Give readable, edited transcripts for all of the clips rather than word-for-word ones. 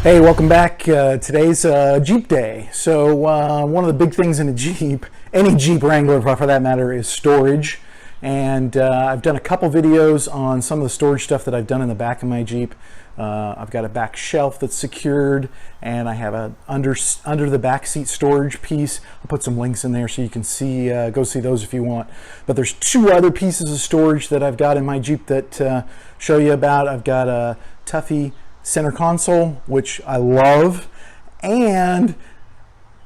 Hey, welcome back. Today's Jeep day. So one of the big things in a Jeep, any Jeep Wrangler for that matter, is storage. And I've done a couple videos on some of the storage stuff that I've done in the back of my Jeep. I've got a back shelf that's secured, and I have a under the back seat storage piece. I'll put some links in there so you can see, go see those if you want. But there's two other pieces of storage that I've got in my Jeep that show you about. I've got a Tuffy Center Console, which I love, and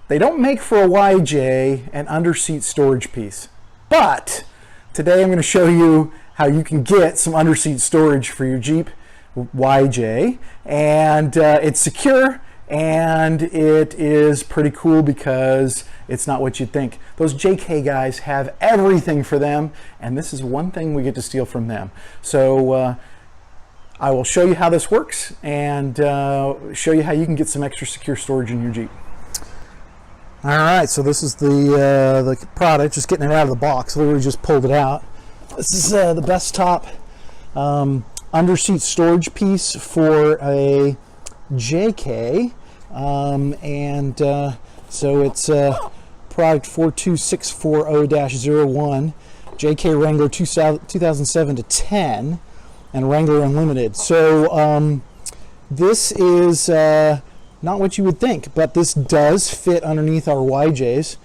they don't make for a YJ an under seat storage piece. But today I'm going to show you how you can get some under seat storage for your Jeep YJ, and it's secure and it is pretty cool because it's not what you'd think. Those JK guys have everything for them, and this is one thing we get to steal from them. So I will show you how this works and show you how you can get some extra secure storage in your Jeep. All right, so this is the product, just getting it out of the box. Literally just pulled it out. This is the Bestop under-seat storage piece for a JK, so it's product 42640-01, JK Wrangler 2007 to 10. And Wrangler Unlimited. So this is not what you would think, but this does fit underneath our YJs.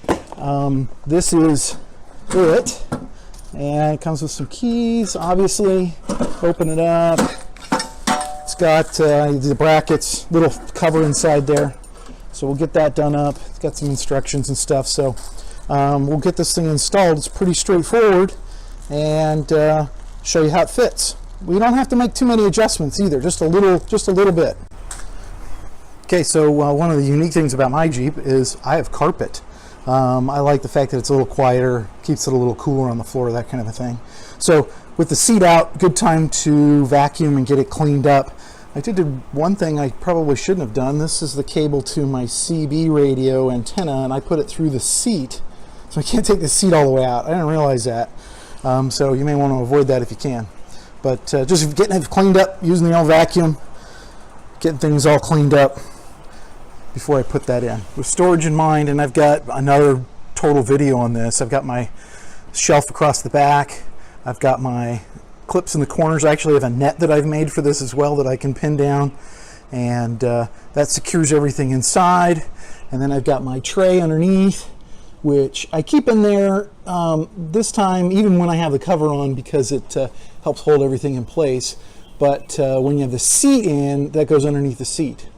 This is it, and it comes with some keys, obviously. Open it up. It's got the brackets, little cover inside there. So we'll get that done up. It's got some instructions and stuff. So we'll get this thing installed. It's pretty straightforward, and show you how it fits. We don't have to make too many adjustments either, just a little bit. Okay, so one of the unique things about my Jeep is I have carpet. I like the fact that it's a little quieter, keeps it a little cooler on the floor, that kind of a thing. So with the seat out, good time to vacuum and get it cleaned up. I did one thing I probably shouldn't have done. This is the cable to my CB radio antenna, and I put it through the seat, so I can't take the seat all the way out. I didn't realize that. So you may want to avoid that if you can. But just getting it cleaned up, using the old vacuum, getting things all cleaned up before I put that in. With storage in mind, and I've got another total video on this. I've got my shelf across the back. I've got my clips in the corners. I actually have a net that I've made for this as well that I can pin down. And that secures everything inside. And then I've got my tray underneath, which I keep in there this time, even when I have the cover on, because it helps hold everything in place. But when you have the seat in, that goes underneath the seat.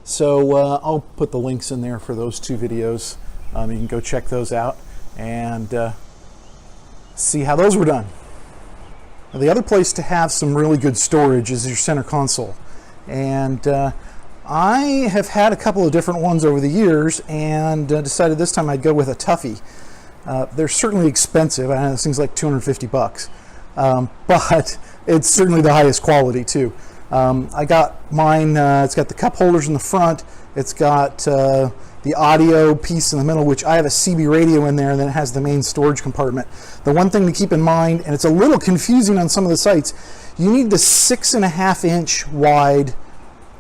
So I'll put the links in there for those two videos. You can go check those out and see how those were done. Now, the other place to have some really good storage is your center console. And I have had a couple of different ones over the years, and decided this time I'd go with a Tuffy. They're certainly expensive. I know this thing's like 250 bucks, but it's certainly the highest quality too. I got mine, it's got the cup holders in the front, it's got the audio piece in the middle, which I have a CB radio in there, and then it has the main storage compartment. The one thing to keep in mind, and it's a little confusing on some of the sites, you need the 6.5-inch wide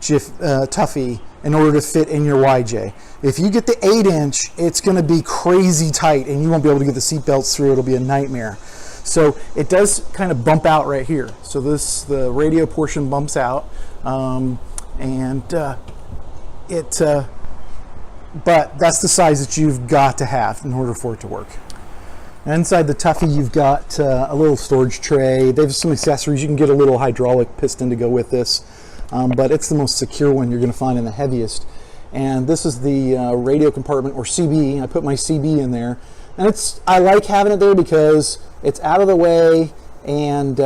Tuffy in order to fit in your YJ. If you get the 8-inch, it's going to be crazy tight and you won't be able to get the seat belts through. It'll be a nightmare. So it does kind of bump out right here. So the radio portion bumps out, but that's the size that you've got to have in order for it to work. Inside the Tuffy, you've got a little storage tray. They have some accessories. You can get a little hydraulic piston to go with this. But it's the most secure one you're going to find and the heaviest. And this is the radio compartment, or CB. I put my CB in there, and I like having it there because it's out of the way and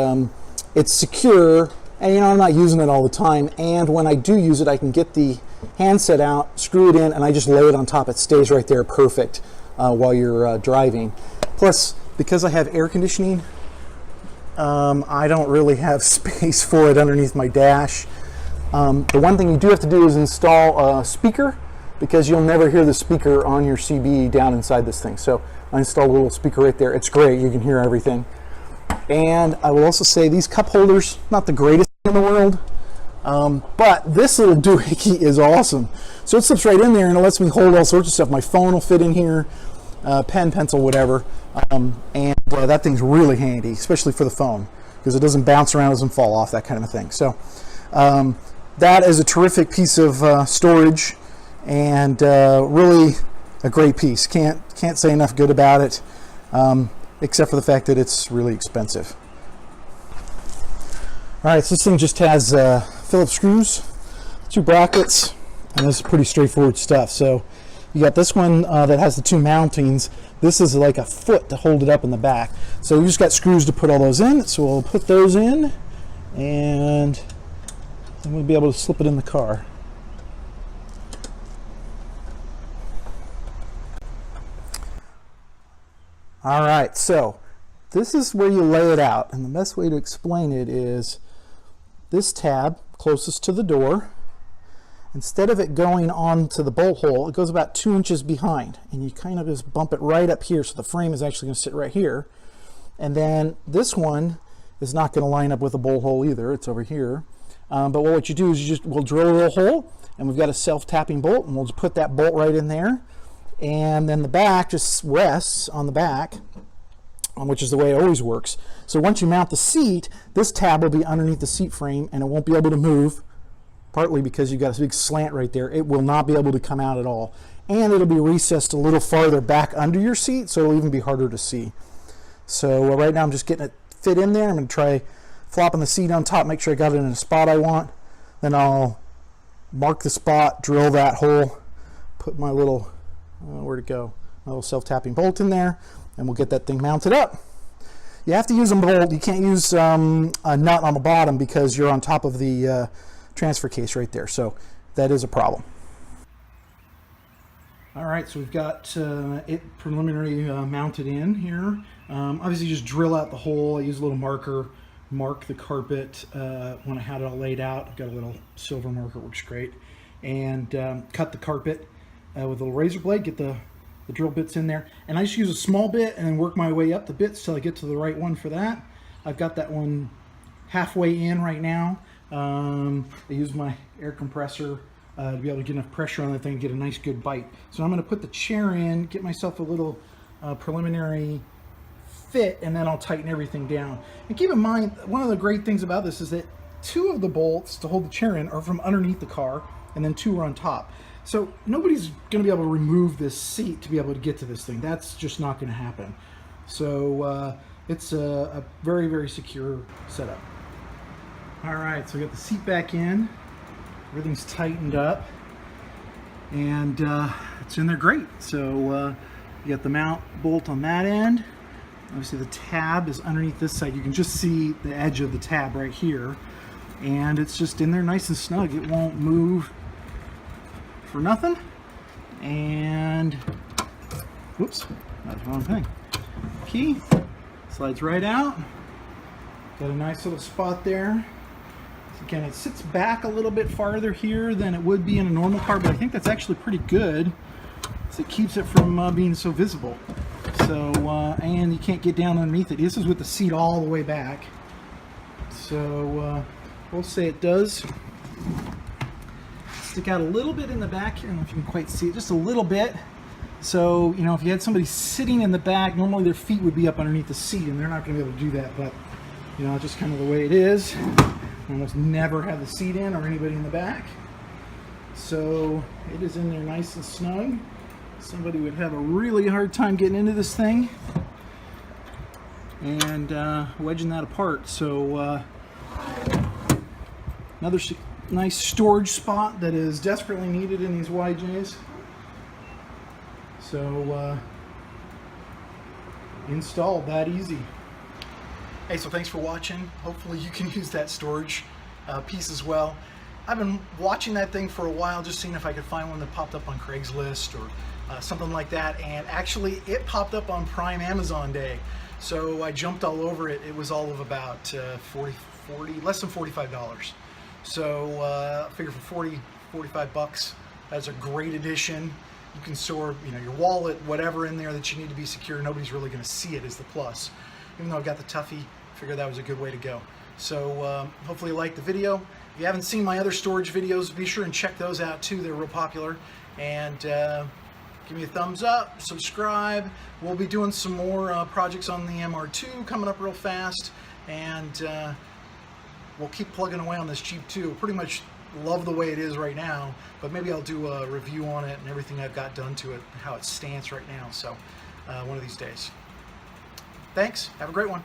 it's secure. And I'm not using it all the time. And when I do use it, I can get the handset out, screw it in, and I just lay it on top. It stays right there, perfect, while you're driving. Plus, because I have air conditioning, I don't really have space for it underneath my dash. The one thing you do have to do is install a speaker, because you'll never hear the speaker on your CB down inside this thing. So I installed a little speaker right there. It's great. You can hear everything. And I will also say these cup holders, not the greatest in the world. But this little doohickey is awesome. So it slips right in there and it lets me hold all sorts of stuff. My phone will fit in here, pen, pencil, whatever. And that thing's really handy, especially for the phone, because it doesn't bounce around, doesn't fall off, that kind of a thing. So that is a terrific piece of storage, and really a great piece. Can't say enough good about it, except for the fact that it's really expensive. All right, so this thing just has Phillips screws, 2 brackets, and this is pretty straightforward stuff. So you got this one that has the 2 mountings. This is like a foot to hold it up in the back. So we just got screws to put all those in. So we'll put those in, and then we'll be able to slip it in the car. All right, so this is where you lay it out. And the best way to explain it is this tab closest to the door, instead of it going onto the bolt hole, it goes about 2 inches behind, and you kind of just bump it right up here, so the frame is actually going to sit right here. And then this one is not going to line up with the bolt hole either, it's over here. But what you do is we'll drill a little hole, and we've got a self-tapping bolt, and we'll just put that bolt right in there, and then the back just rests on the back, which is the way it always works. So once you mount the seat, this tab will be underneath the seat frame, and it won't be able to move, partly because you've got a big slant right there. It will not be able to come out at all. And it'll be recessed a little farther back under your seat, so it'll even be harder to see. So right now I'm just getting it fit in there. I'm going to try flopping the seat on top, make sure I got it in a spot I want. Then I'll mark the spot, drill that hole, put my little, where'd it go? My little self-tapping bolt in there, and we'll get that thing mounted up. You have to use a bolt. You can't use a nut on the bottom because you're on top of the transfer case right there, so that is a problem. All right, so we've got it preliminary mounted in here. Obviously just drill out the hole. I use a little marker, mark the carpet when I had it all laid out. I've got a little silver marker, works great, and cut the carpet with a little razor blade, get the drill bits in there, and I just use a small bit and then work my way up the bits till I get to the right one for that. I've got that one halfway in right now. I use my air compressor to be able to get enough pressure on that thing and get a nice good bite. So I'm going to put the chair in, get myself a little preliminary fit, and then I'll tighten everything down. And keep in mind, one of the great things about this is that 2 of the bolts to hold the chair in are from underneath the car, and then 2 are on top. So nobody's going to be able to remove this seat to be able to get to this thing. That's just not going to happen. So it's a very, very secure setup. All right, so we got the seat back in. Everything's tightened up, and it's in there great. So you got the mount bolt on that end. Obviously the tab is underneath this side. You can just see the edge of the tab right here, and it's just in there nice and snug. It won't move for nothing. And whoops, that's the wrong thing. Key slides right out. Got a nice little spot there. So again, it sits back a little bit farther here than it would be in a normal car, but I think that's actually pretty good, so it keeps it from being so visible. So and you can't get down underneath it. This is with the seat all the way back. So we'll say it does stick out a little bit in the back here. I don't know if you can quite see it, just a little bit. So, you know, if you had somebody sitting in the back, normally their feet would be up underneath the seat, and they're not going to be able to do that, but, you know, just kind of the way it is. I almost never have the seat in or anybody in the back. So it is in there nice and snug. Somebody would have a really hard time getting into this thing and wedging that apart. So another nice storage spot that is desperately needed in these YJs. So installed that easy. Hey, so thanks for watching. Hopefully you can use that storage piece as well. I've been watching that thing for a while, just seeing if I could find one that popped up on Craigslist or something like that, and actually it popped up on Prime Amazon Day. So I jumped all over it. It was all of about less than $45. So I figure for 40, 45 bucks, that's a great addition. You can store, you know, your wallet, whatever in there that you need to be secure. Nobody's really going to see it, is the plus. Even though I've got the Tuffy, I figured that was a good way to go. So hopefully you liked the video. If you haven't seen my other storage videos, be sure and check those out too. They're real popular. And give me a thumbs up, subscribe. We'll be doing some more projects on the MR2 coming up real fast. And we'll keep plugging away on this Jeep too. Pretty much love the way it is right now, but maybe I'll do a review on it and everything I've got done to it, how it stands right now. So one of these days. Thanks. Have a great one.